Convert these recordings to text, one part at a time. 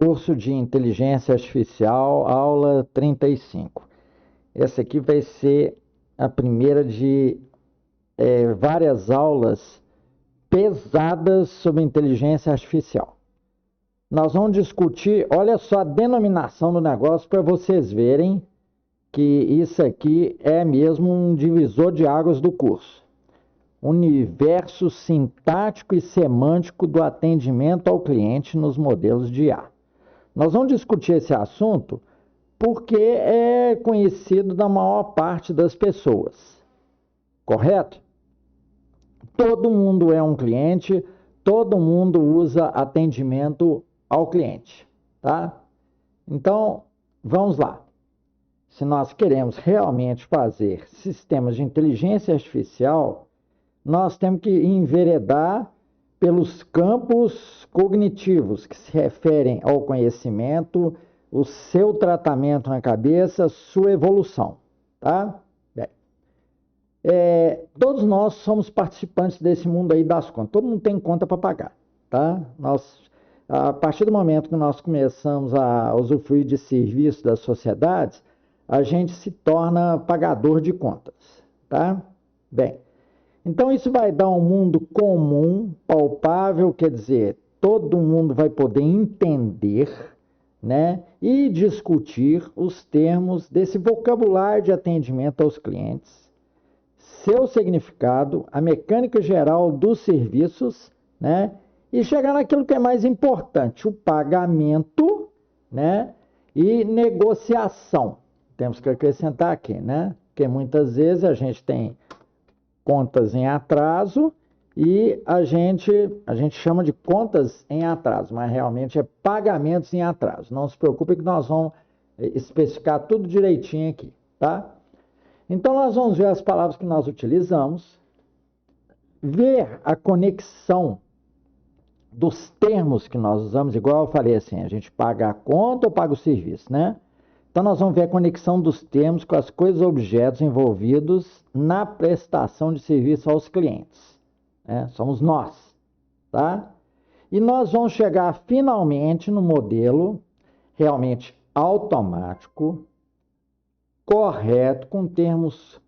Curso de Inteligência Artificial, aula 35. Essa aqui vai ser a primeira de várias aulas pesadas sobre inteligência artificial. Nós vamos discutir, olha só a denominação do negócio para vocês verem que isso aqui é mesmo um divisor de águas do curso. Universo sintático e semântico do atendimento ao cliente nos modelos de IA. Nós vamos discutir esse assunto porque é conhecido da maior parte das pessoas, correto? Todo mundo é um cliente, todo mundo usa atendimento ao cliente, tá? Então, vamos lá. Se nós queremos realmente fazer sistemas de inteligência artificial, nós temos que enveredar pelos campos cognitivos que se referem ao conhecimento, o seu tratamento na cabeça, sua evolução, tá? Bem, todos nós somos participantes desse mundo aí das contas, todo mundo tem conta para pagar, tá? A partir do momento que nós começamos a usufruir de serviços das sociedades, a gente se torna pagador de contas, tá? Bem, então isso vai dar um mundo comum, palpável, quer dizer, todo mundo vai poder entender, né, e discutir os termos desse vocabulário de atendimento aos clientes, seu significado, a mecânica geral dos serviços, né, e chegar naquilo que é mais importante, o pagamento, né, e negociação. Temos que acrescentar aqui, né, porque muitas vezes a gente tem contas em atraso e a gente chama de contas em atraso, mas realmente é pagamentos em atraso. Não se preocupe que nós vamos especificar tudo direitinho aqui, tá? Então nós vamos ver as palavras que nós utilizamos, ver a conexão dos termos que nós usamos, igual eu falei assim, a gente paga a conta ou paga o serviço, né? Então, nós vamos ver a conexão dos termos com as coisas ou objetos envolvidos na prestação de serviço aos clientes, né? Somos nós, tá? E nós vamos chegar finalmente no modelo realmente automático, correto, com termos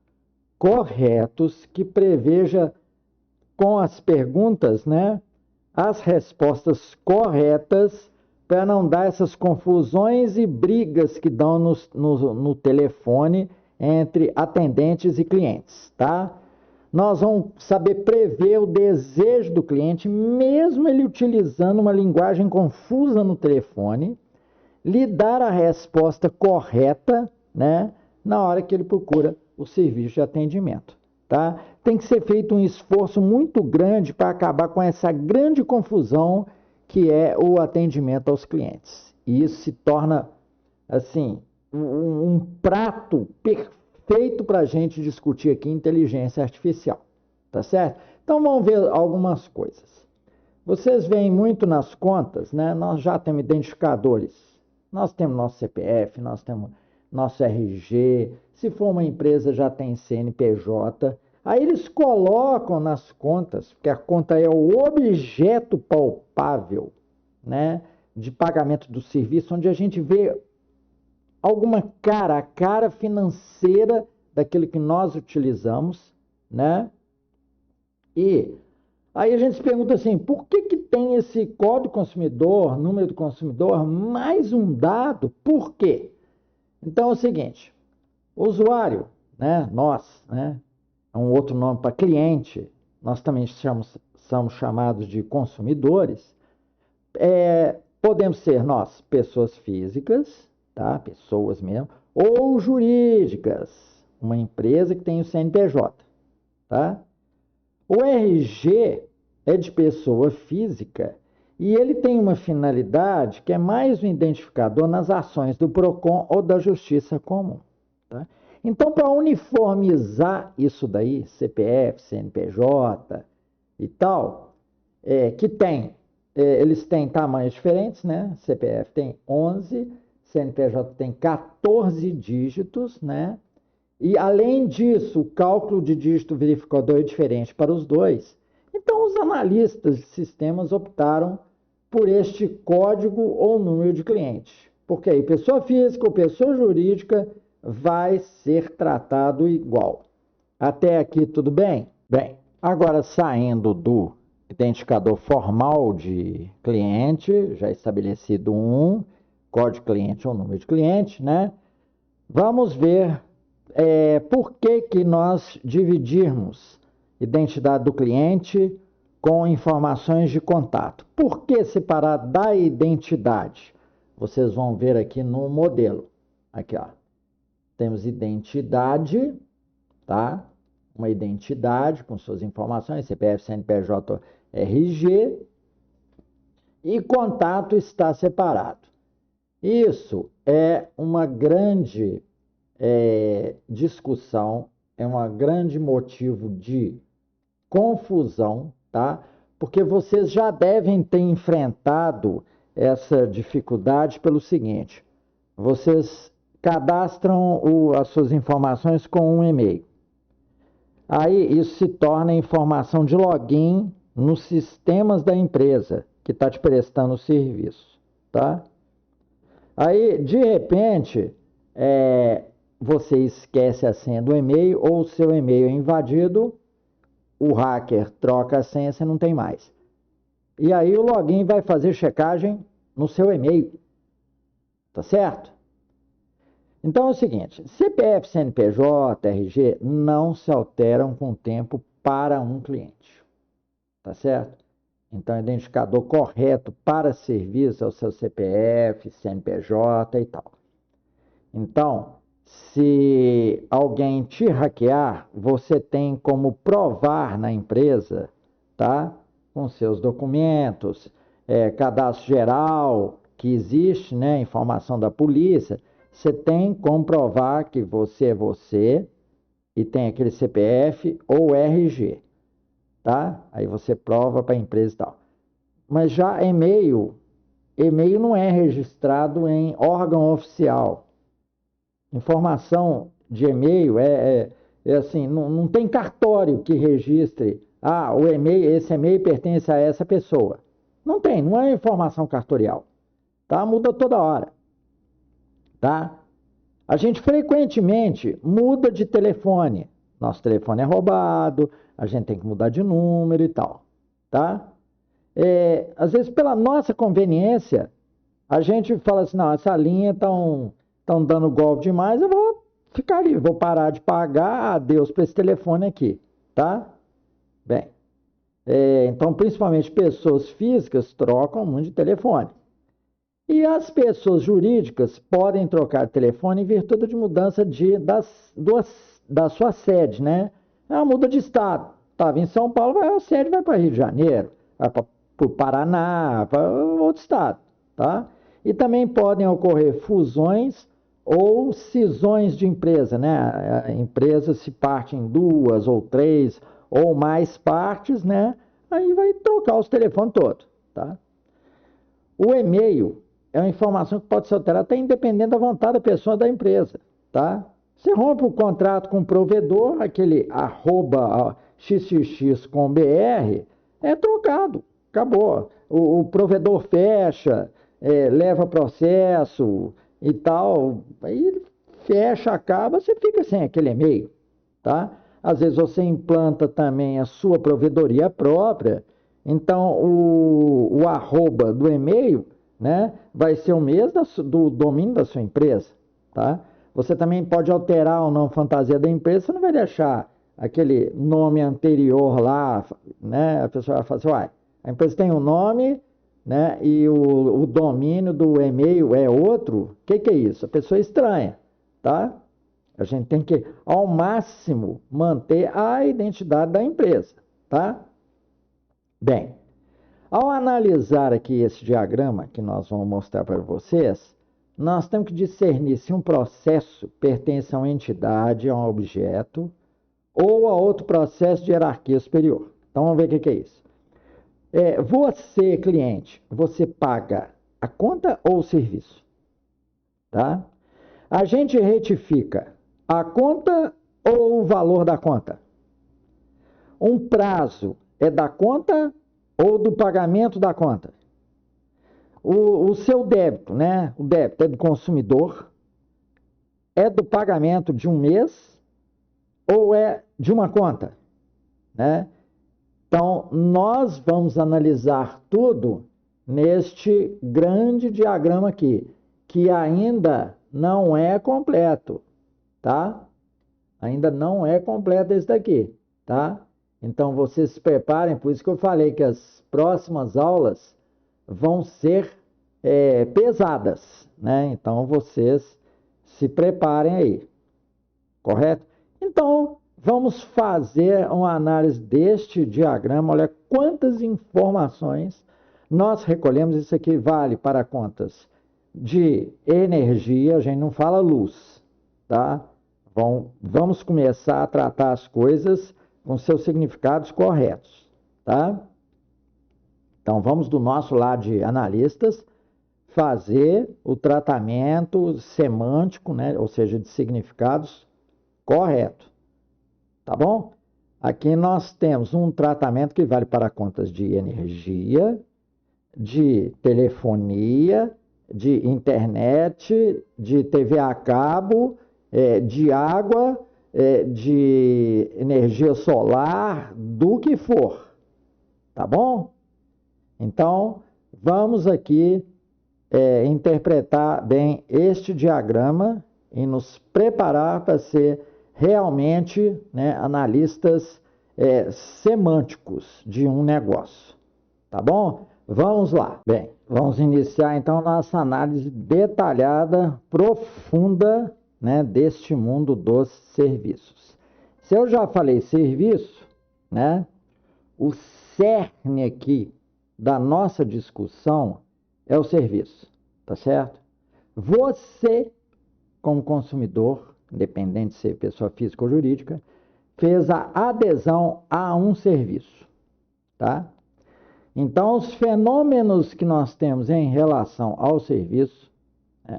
corretos, que preveja com as perguntas, né, as respostas corretas, para não dar essas confusões e brigas que dão no telefone entre atendentes e clientes, tá? Nós vamos saber prever o desejo do cliente, mesmo ele utilizando uma linguagem confusa no telefone, lhe dar a resposta correta, né, na hora que ele procura o serviço de atendimento, tá? Tem que ser feito um esforço muito grande para acabar com essa grande confusão que é o atendimento aos clientes. E isso se torna, assim, um prato perfeito para a gente discutir aqui inteligência artificial, tá certo? Então vamos ver algumas coisas. Vocês veem muito nas contas, né? Nós já temos identificadores. Nós temos nosso CPF, nós temos nosso RG. Se for uma empresa, já tem CNPJ. Aí eles colocam nas contas, porque a conta é o objeto palpável, né, de pagamento do serviço, onde a gente vê alguma a cara financeira daquilo que nós utilizamos, né? E aí a gente se pergunta assim, por que tem esse código do consumidor, número do consumidor, mais um dado? Por quê? Então é o seguinte, o usuário, né, nós, né, é um outro nome para cliente, nós também somos chamados de consumidores, podemos ser nós, pessoas físicas, tá, pessoas mesmo, ou jurídicas, uma empresa que tem o CNPJ, tá? O RG é de pessoa física e ele tem uma finalidade que é mais um identificador nas ações do PROCON ou da Justiça Comum, tá? Então, para uniformizar isso daí, CPF, CNPJ e tal, eles têm tamanhos diferentes, né? CPF tem 11, CNPJ tem 14 dígitos, né? E, além disso, o cálculo de dígito verificador é diferente para os dois. Então, os analistas de sistemas optaram por este código ou número de cliente. Porque aí pessoa física ou pessoa jurídica vai ser tratado igual. Até aqui tudo bem? Bem, agora saindo do identificador formal de cliente, já estabelecido um código cliente ou número de cliente, né? Vamos ver por que nós dividirmos identidade do cliente com informações de contato. Por que separar da identidade? Vocês vão ver aqui no modelo. Aqui, ó. Temos identidade, tá? Uma identidade com suas informações, CPF, CNPJ, RG, e contato está separado. Isso é uma grande discussão, é um grande motivo de confusão, tá? Porque vocês já devem ter enfrentado essa dificuldade pelo seguinte: vocês cadastram as suas informações com um e-mail. Aí isso se torna informação de login nos sistemas da empresa que está te prestando o serviço, tá? Aí, de repente, você esquece a senha do e-mail ou o seu e-mail é invadido, o hacker troca a senha, você não tem mais. E aí o login vai fazer checagem no seu e-mail, tá certo? Então é o seguinte, CPF, CNPJ, RG não se alteram com o tempo para um cliente, tá certo? Então, o identificador correto para serviço é o seu CPF, CNPJ e tal. Então, se alguém te hackear, você tem como provar na empresa, tá? Com seus documentos, cadastro geral, que existe, né? Informação da polícia. Você tem como provar que você é você e tem aquele CPF ou RG. Tá? Aí você prova para a empresa e tal. Mas já e-mail não é registrado em órgão oficial. Informação de e-mail é assim, não tem cartório que registre, o e-mail, esse e-mail pertence a essa pessoa. Não tem, não é informação cartorial. Tá? Muda toda hora. Tá? A gente frequentemente muda de telefone. Nosso telefone é roubado, a gente tem que mudar de número e tal, tá? Às vezes, pela nossa conveniência, a gente fala assim, não, essa linha estão dando golpe demais, eu vou ficar ali, vou parar de pagar, adeus para esse telefone aqui, tá? Bem, então, principalmente pessoas físicas trocam muito de telefone. E as pessoas jurídicas podem trocar de telefone em virtude de mudança da sua sede, né? Muda de estado. Estava em São Paulo, a sede vai para Rio de Janeiro, vai para o Paraná, para outro estado, tá? E também podem ocorrer fusões ou cisões de empresa, né? A empresa se parte em 2 ou 3 ou mais partes, né? Aí vai trocar os telefones todos, tá? O e-mail é uma informação que pode ser alterada até independente da vontade da pessoa da empresa, tá? Você rompe o contrato com o provedor, aquele @xxx com BR, é trocado, acabou. O provedor fecha, leva processo e tal, aí fecha, acaba, você fica sem aquele e-mail, tá? Às vezes você implanta também a sua provedoria própria, então o arroba do e-mail, né, vai ser o mesmo do domínio da sua empresa, tá? Você também pode alterar o nome fantasia da empresa, você não vai deixar aquele nome anterior lá, né? A pessoa vai falar assim, uai, a empresa tem um nome, né, e o domínio do e-mail é outro, o que é isso? A pessoa é estranha, tá? A gente tem que, ao máximo, manter a identidade da empresa, tá? Bem, ao analisar aqui esse diagrama que nós vamos mostrar para vocês, nós temos que discernir se um processo pertence a uma entidade, a um objeto, ou a outro processo de hierarquia superior. Então, vamos ver o que é isso. Você, cliente, você paga a conta ou o serviço? Tá? A gente retifica a conta ou o valor da conta? Um prazo é da conta ou do pagamento da conta? o seu débito, né? O débito é do consumidor, é do pagamento de um mês ou é de uma conta, né? Então, nós vamos analisar tudo neste grande diagrama aqui, que ainda não é completo, tá? Ainda não é completo esse daqui, tá? Então, vocês se preparem, por isso que eu falei que as próximas aulas vão ser pesadas, né? Então, vocês se preparem aí, correto? Então, vamos fazer uma análise deste diagrama. Olha quantas informações nós recolhemos. Isso aqui vale para contas de energia, a gente não fala luz, tá? Vamos começar a tratar as coisas com seus significados corretos, tá? Então, vamos do nosso lado de analistas fazer o tratamento semântico, né? Ou seja, de significados correto, tá bom? Aqui nós temos um tratamento que vale para contas de energia, de telefonia, de internet, de TV a cabo, de água, de energia solar, do que for, tá bom? Então, vamos aqui interpretar bem este diagrama e nos preparar para ser realmente, né, analistas semânticos de um negócio, tá bom? Vamos lá. Bem, vamos iniciar então nossa análise detalhada, profunda, né, deste mundo dos serviços. Se eu já falei serviço, né, o cerne aqui da nossa discussão é o serviço, tá certo? Você, como consumidor, independente de ser pessoa física ou jurídica, fez a adesão a um serviço, tá? Então, os fenômenos que nós temos em relação ao serviço,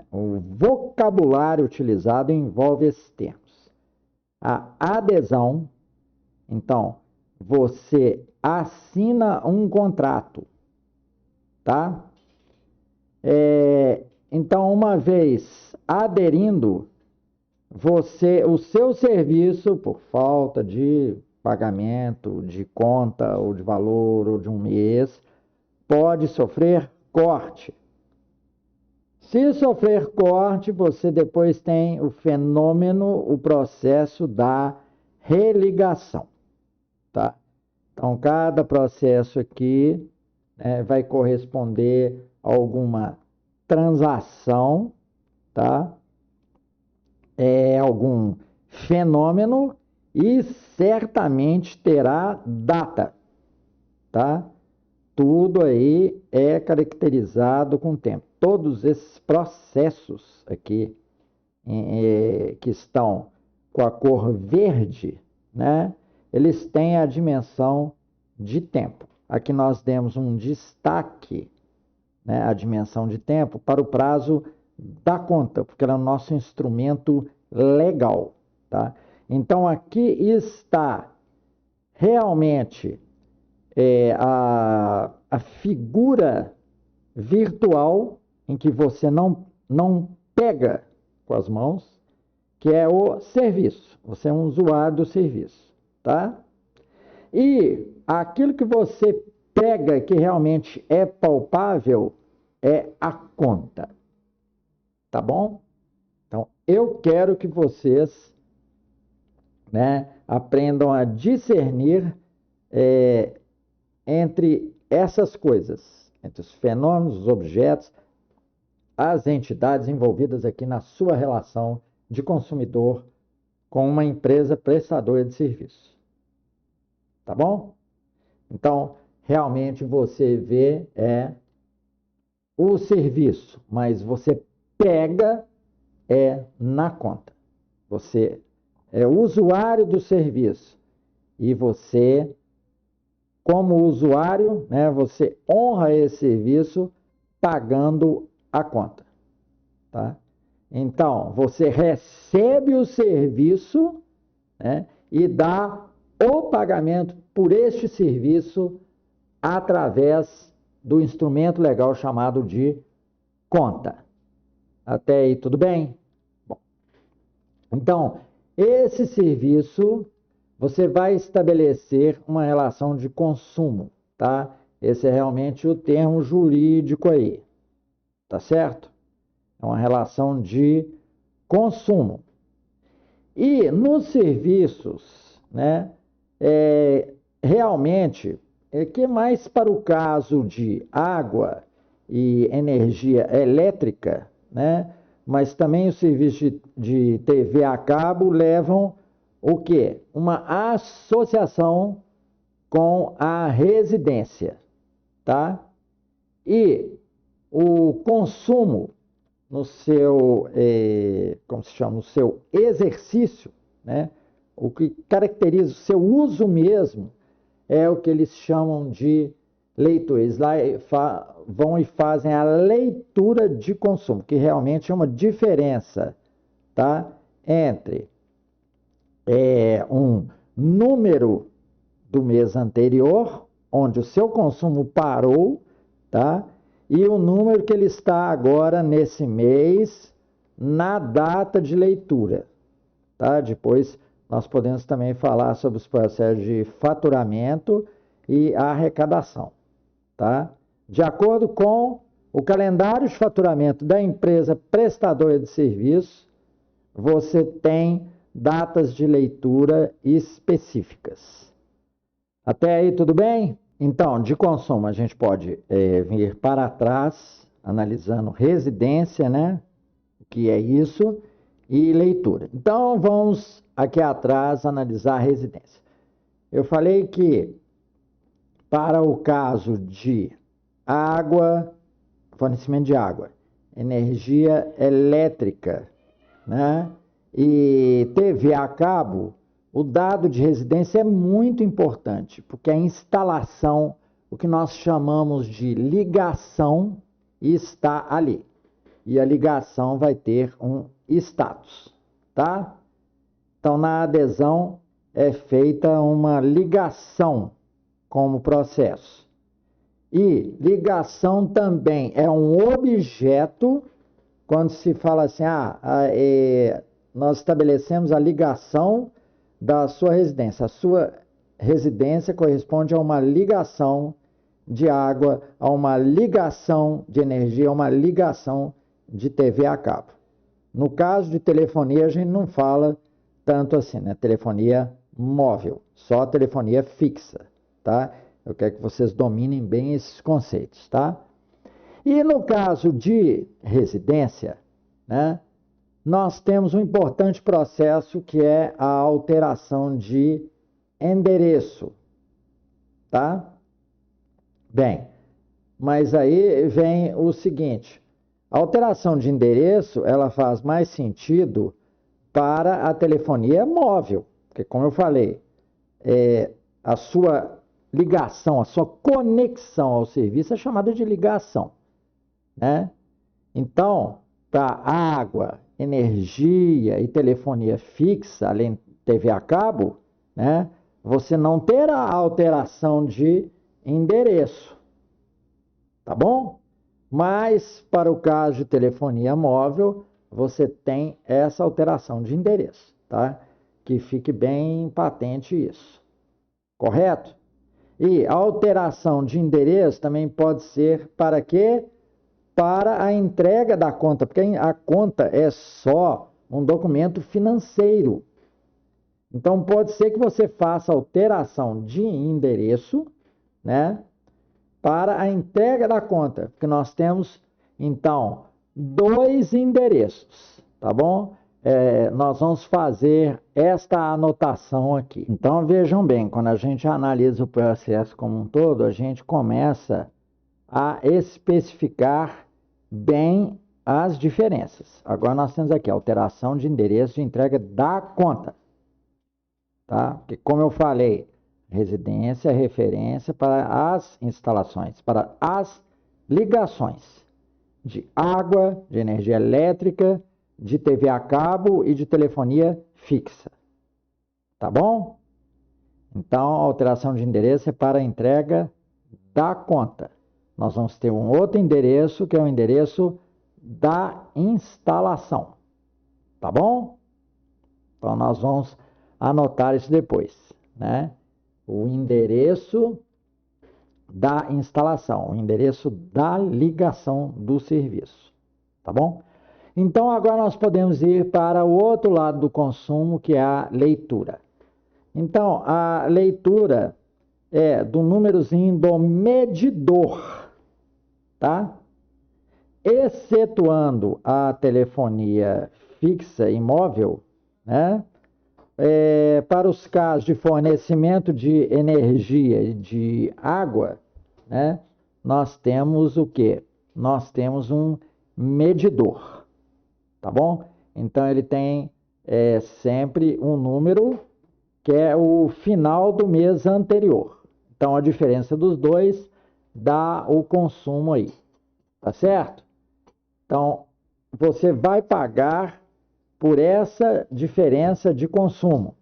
o vocabulário utilizado envolve esses termos. A adesão, então, você assina um contrato, tá? Então, uma vez aderindo, o seu serviço, por falta de pagamento, de conta, ou de valor, ou de um mês, pode sofrer corte. Se sofrer corte, você depois tem o fenômeno, o processo da religação, tá? Então, cada processo aqui vai corresponder a alguma transação, tá? Algum fenômeno e certamente terá data, tá? Tudo aí é caracterizado com tempo. Todos esses processos aqui que estão com a cor verde, né? Eles têm a dimensão de tempo. Aqui nós demos um destaque, né, a dimensão de tempo para o prazo da conta, porque ela é o nosso instrumento legal, tá? Então, aqui está realmente a figura virtual em que você não pega com as mãos, que é o serviço. Você é um usuário do serviço, tá? E aquilo que você pega que realmente é palpável é a conta, tá bom? Então, eu quero que vocês, né, aprendam a discernir entre essas coisas, entre os fenômenos, os objetos, as entidades envolvidas aqui na sua relação de consumidor com uma empresa prestadora de serviço. Tá bom? Então, realmente você vê o serviço, mas você pega na conta. Você é usuário do serviço e você, como usuário, né, você honra esse serviço pagando a conta, tá? Então, você recebe o serviço, né, e dá o pagamento por este serviço através do instrumento legal chamado de conta. Até aí, tudo bem? Bom, então, esse serviço, você vai estabelecer uma relação de consumo, tá? Esse é realmente o termo jurídico aí, tá certo? É uma relação de consumo. E nos serviços, né, realmente, que mais para o caso de água e energia elétrica, né, mas também os serviços de TV a cabo levam o quê? Uma associação com a residência, tá? E o consumo no seu, como se chama, no seu exercício, né? O que caracteriza o seu uso mesmo é o que eles chamam de leitura. Eles lá vão e fazem a leitura de consumo, que realmente é uma diferença, tá? Entre um número do mês anterior, onde o seu consumo parou, tá? E o número que ele está agora nesse mês, na data de leitura, tá? Depois nós podemos também falar sobre os processos de faturamento e arrecadação, tá? De acordo com o calendário de faturamento da empresa prestadora de serviço, você tem datas de leitura específicas. Até aí, tudo bem? Então, de consumo, a gente pode vir para trás, analisando residência, né? O que é isso? E leitura. Então, vamos aqui atrás analisar a residência. Eu falei que para o caso de água, fornecimento de água, energia elétrica, né? E TV a cabo, o dado de residência é muito importante, porque a instalação, o que nós chamamos de ligação, está ali. E a ligação vai ter um status, tá? Então, na adesão é feita uma ligação como processo. E ligação também é um objeto, quando se fala assim, nós estabelecemos a ligação da sua residência. A sua residência corresponde a uma ligação de água, a uma ligação de energia, a uma ligação de TV a cabo. No caso de telefonia, a gente não fala tanto assim, né? Telefonia móvel, só telefonia fixa, tá? Eu quero que vocês dominem bem esses conceitos, tá? E no caso de residência, né? Nós temos um importante processo que é a alteração de endereço, tá? Bem, mas aí vem o seguinte, a alteração de endereço, ela faz mais sentido para a telefonia móvel, porque como eu falei, a sua ligação, a sua conexão ao serviço é chamada de ligação, né? Então, para água, energia e telefonia fixa, além de TV a cabo, né, você não terá alteração de endereço, tá bom? Mas para o caso de telefonia móvel, você tem essa alteração de endereço, tá? Que fique bem patente isso, correto? E a alteração de endereço também pode ser para quê? Para a entrega da conta, porque a conta é só um documento financeiro. Então, pode ser que você faça alteração de endereço, né, para a entrega da conta, porque nós temos, então, 2 endereços, tá bom? Nós vamos fazer esta anotação aqui. Então, vejam bem, quando a gente analisa o processo como um todo, a gente começa a especificar bem as diferenças. Agora nós temos aqui a alteração de endereço de entrega da conta, tá? Porque como eu falei, residência é referência para as instalações, para as ligações de água, de energia elétrica, de TV a cabo e de telefonia fixa, tá bom? Então, a alteração de endereço é para a entrega da conta. nós vamos ter um outro endereço, que é o endereço da instalação. Tá bom? Então, nós vamos anotar isso depois, né? O endereço da instalação, o endereço da ligação do serviço. Tá bom? Então, agora nós podemos ir para o outro lado do consumo, que é a leitura. Então, a leitura é do númerozinho do medidor, tá? Excetuando a telefonia fixa e móvel, né? Para os casos de fornecimento de energia e de água, né? Nós temos o quê? Nós temos um medidor, tá bom? Então, ele tem sempre um número que é o final do mês anterior. Então, a diferença dos dois dá o consumo aí, tá certo? Então, você vai pagar por essa diferença de consumo.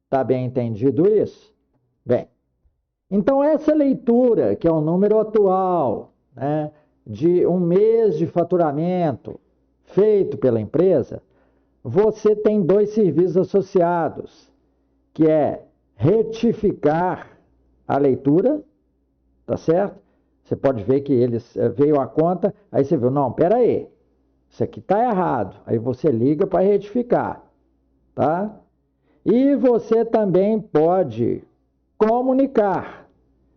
Tá bem entendido isso? Bem, então essa leitura, que é o número atual, né, de um mês de faturamento feito pela empresa, você tem dois serviços associados, que é retificar a leitura, tá certo? Você pode ver que eles veio a conta, aí você viu, não, pera aí, isso aqui está errado. Aí você liga para retificar, tá? E você também pode comunicar.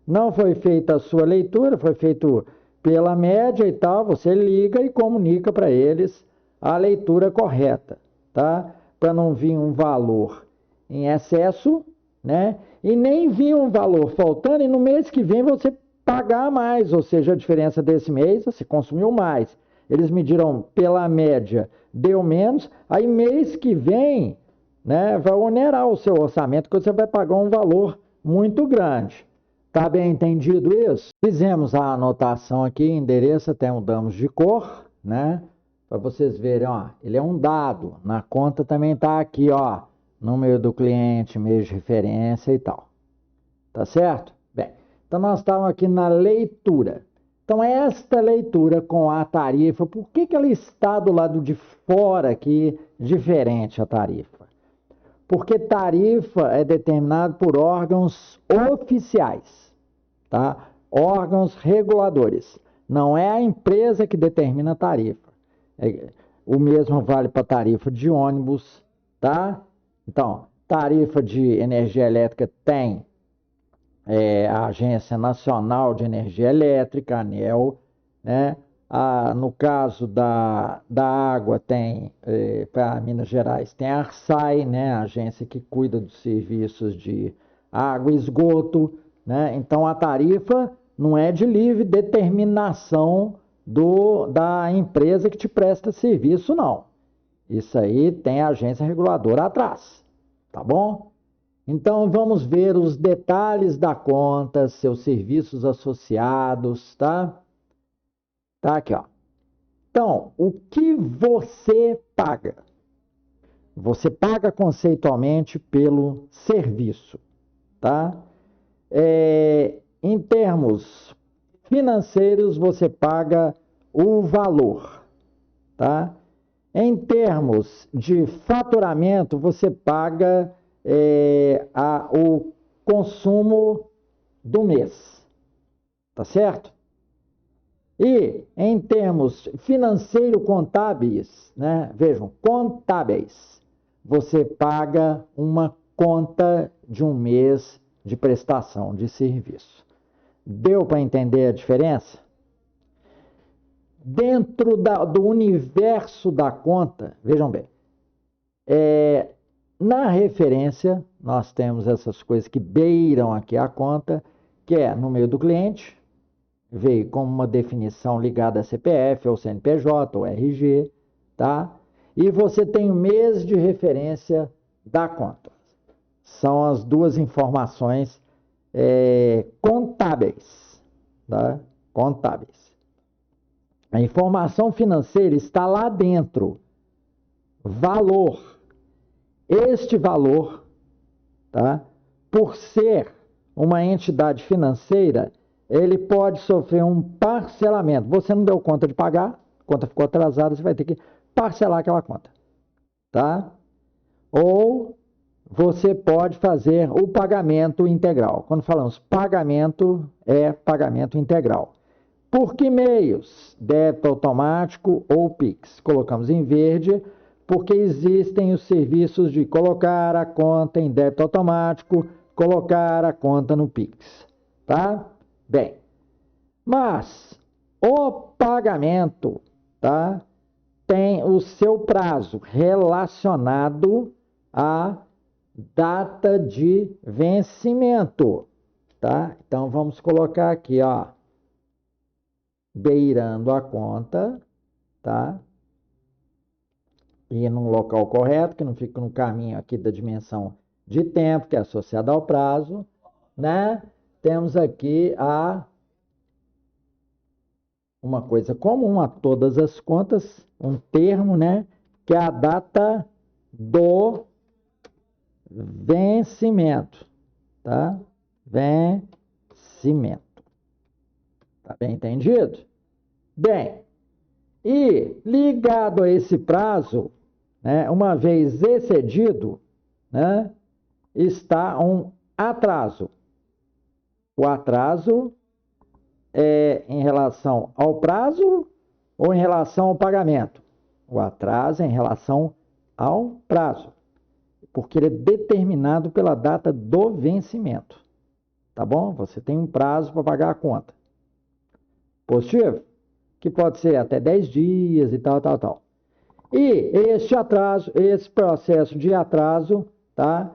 Não foi feita a sua leitura, foi feito pela média e tal, você liga e comunica para eles a leitura correta, tá? Para não vir um valor em excesso, né? E nem vir um valor faltando e no mês que vem você pagar mais, ou seja, a diferença desse mês você consumiu mais. Eles mediram pela média, deu menos, aí mês que vem, né, vai onerar o seu orçamento, que você vai pagar um valor muito grande. Tá bem entendido isso? Fizemos a anotação aqui, endereço até mudamos de cor, né? Para vocês verem, ó, ele é um dado. Na conta também tá aqui, ó, número do cliente, mês de referência e tal. Tá certo? Bem, então nós estávamos aqui na leitura. Então, esta leitura com a tarifa, por que ela está do lado de fora aqui, diferente a tarifa? Porque tarifa é determinada por órgãos oficiais, tá? Órgãos reguladores. Não é a empresa que determina a tarifa. O mesmo vale para tarifa de ônibus, tá? Então, tarifa de energia elétrica tem a Agência Nacional de Energia Elétrica, ANEEL, né? No caso da água, tem, para Minas Gerais, tem a ARSAE, né? A agência que cuida dos serviços de água e esgoto, né? Então, a tarifa não é de livre determinação da empresa que te presta serviço, não. Isso aí tem a agência reguladora atrás, tá bom? Então, vamos ver os detalhes da conta, seus serviços associados, tá? Tá aqui, ó. Então, o que você paga? Você paga conceitualmente pelo serviço, tá? Em termos financeiros, você paga o valor, tá? Em termos de faturamento, você paga o consumo do mês, tá certo? E em termos financeiro-contábeis, né? Vejam, contábeis, você paga uma conta de um mês de prestação de serviço. Deu para entender a diferença? Dentro do universo da conta, vejam bem, na referência, nós temos essas coisas que beiram aqui a conta, que é número do cliente, veio como uma definição ligada a CPF, ou CNPJ, ou RG, tá? E você tem o mês de referência da conta. São as duas informações contábeis, tá? Contábeis. A informação financeira está lá dentro. Valor. Este valor, tá? Por ser uma entidade financeira, ele pode sofrer um parcelamento. Você não deu conta de pagar, a conta ficou atrasada, você vai ter que parcelar aquela conta, tá? Ou você pode fazer o pagamento integral. Quando falamos pagamento, é pagamento integral. Por que meios? Débito automático ou Pix. Colocamos em verde porque existem os serviços de colocar a conta em débito automático, colocar a conta no Pix, tá? Bem, mas o pagamento, tá, tem o seu prazo relacionado à data de vencimento, tá? Então vamos colocar aqui, ó, beirando a conta, tá? E num local correto, que não fica no caminho aqui da dimensão de tempo, que é associada ao prazo, né? Temos aqui uma coisa comum a todas as contas, um termo, né? Que é a data do vencimento, tá? Vencimento. Tá bem entendido? Bem, e ligado a esse prazo, né, uma vez excedido, né, está um atraso. O atraso é em relação ao prazo ou em relação ao pagamento? O atraso é em relação ao prazo, porque ele é determinado pela data do vencimento. Tá bom? Você tem um prazo para pagar a conta. Positivo? Que pode ser até 10 dias e tal, tal, tal. E este atraso, esse processo de atraso, tá?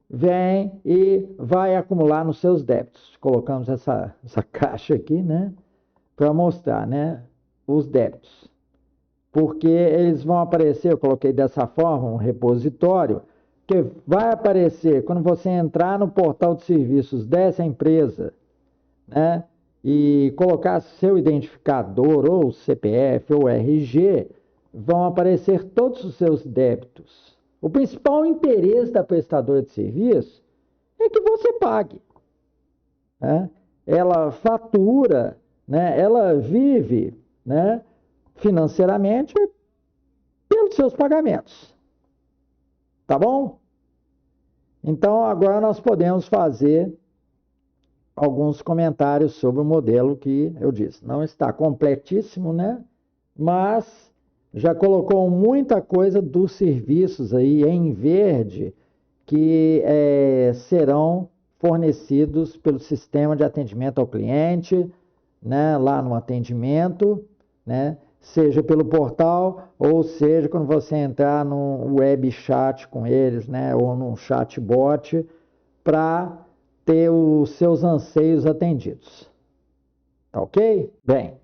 Vem e vai acumular nos seus débitos. Colocamos essa caixa aqui, né? Para mostrar, né? Os débitos. Porque eles vão aparecer, eu coloquei dessa forma, um repositório, que vai aparecer quando você entrar no portal de serviços dessa empresa, né? E colocar seu identificador, ou CPF, ou RG, vão aparecer todos os seus débitos. O principal interesse da prestadora de serviço é que você pague, né? Ela fatura, né? Ela vive, né, financeiramente pelos seus pagamentos. Tá bom? Então, agora nós podemos fazer alguns comentários sobre o modelo que eu disse. Não está completíssimo, né? Mas já colocou muita coisa dos serviços aí em verde que serão fornecidos pelo sistema de atendimento ao cliente, né? Lá no atendimento, né? Seja pelo portal ou seja quando você entrar no web chat com eles, né? Ou num chatbot para ter os seus anseios atendidos. Tá ok? Bem,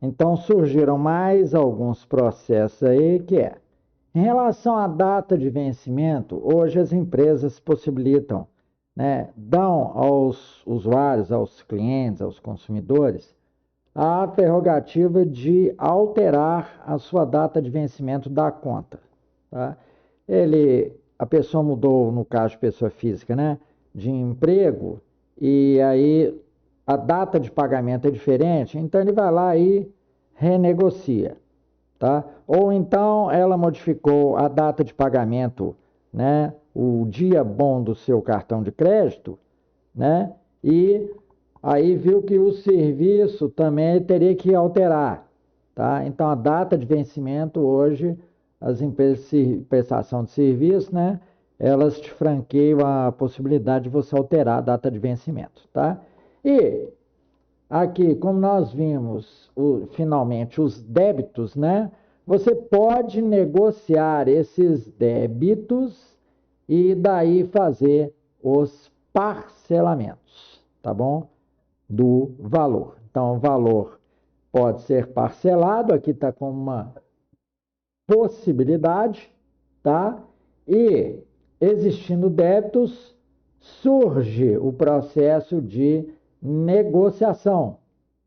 então surgiram mais alguns processos aí que em relação à data de vencimento, hoje as empresas possibilitam, né, dão aos usuários, aos clientes, aos consumidores, a prerrogativa de alterar a sua data de vencimento da conta, tá? A pessoa mudou, no caso de pessoa física, né, de emprego, e aí a data de pagamento é diferente, então ele vai lá e renegocia, tá? Ou então ela modificou a data de pagamento, né, o dia bom do seu cartão de crédito, né, e aí viu que o serviço também teria que alterar, tá? Então a data de vencimento hoje, as empresas de prestação de serviço, né, elas te franqueiam a possibilidade de você alterar a data de vencimento, tá? E aqui, como nós vimos finalmente os débitos, né? Você pode negociar esses débitos e daí fazer os parcelamentos, tá bom? Do valor. Então, o valor pode ser parcelado, aqui está como uma possibilidade, tá? E existindo débitos, surge o processo de negociação,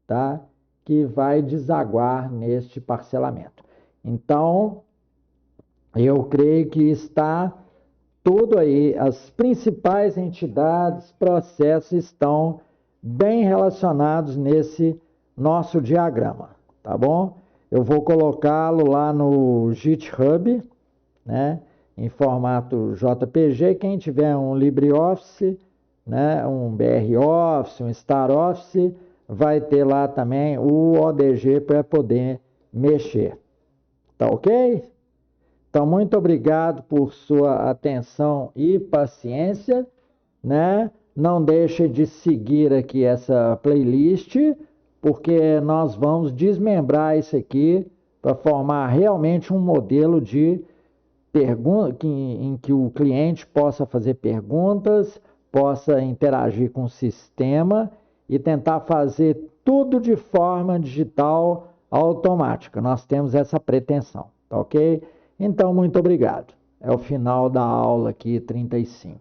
tá? Que vai desaguar neste parcelamento. Então, eu creio que está tudo aí, as principais entidades, processos estão bem relacionados nesse nosso diagrama, tá bom? Eu vou colocá-lo lá no GitHub, né, em formato JPG. Quem tiver um LibreOffice, né, um BR Office, um Star Office, vai ter lá também o ODG para poder mexer. Tá ok? Então, muito obrigado por sua atenção e paciência, né? Não deixe de seguir aqui essa playlist, porque nós vamos desmembrar isso aqui para formar realmente um modelo de em que o cliente possa fazer perguntas, possa interagir com o sistema e tentar fazer tudo de forma digital automática. Nós temos essa pretensão, tá ok? Então, muito obrigado. É o final da aula aqui, 35.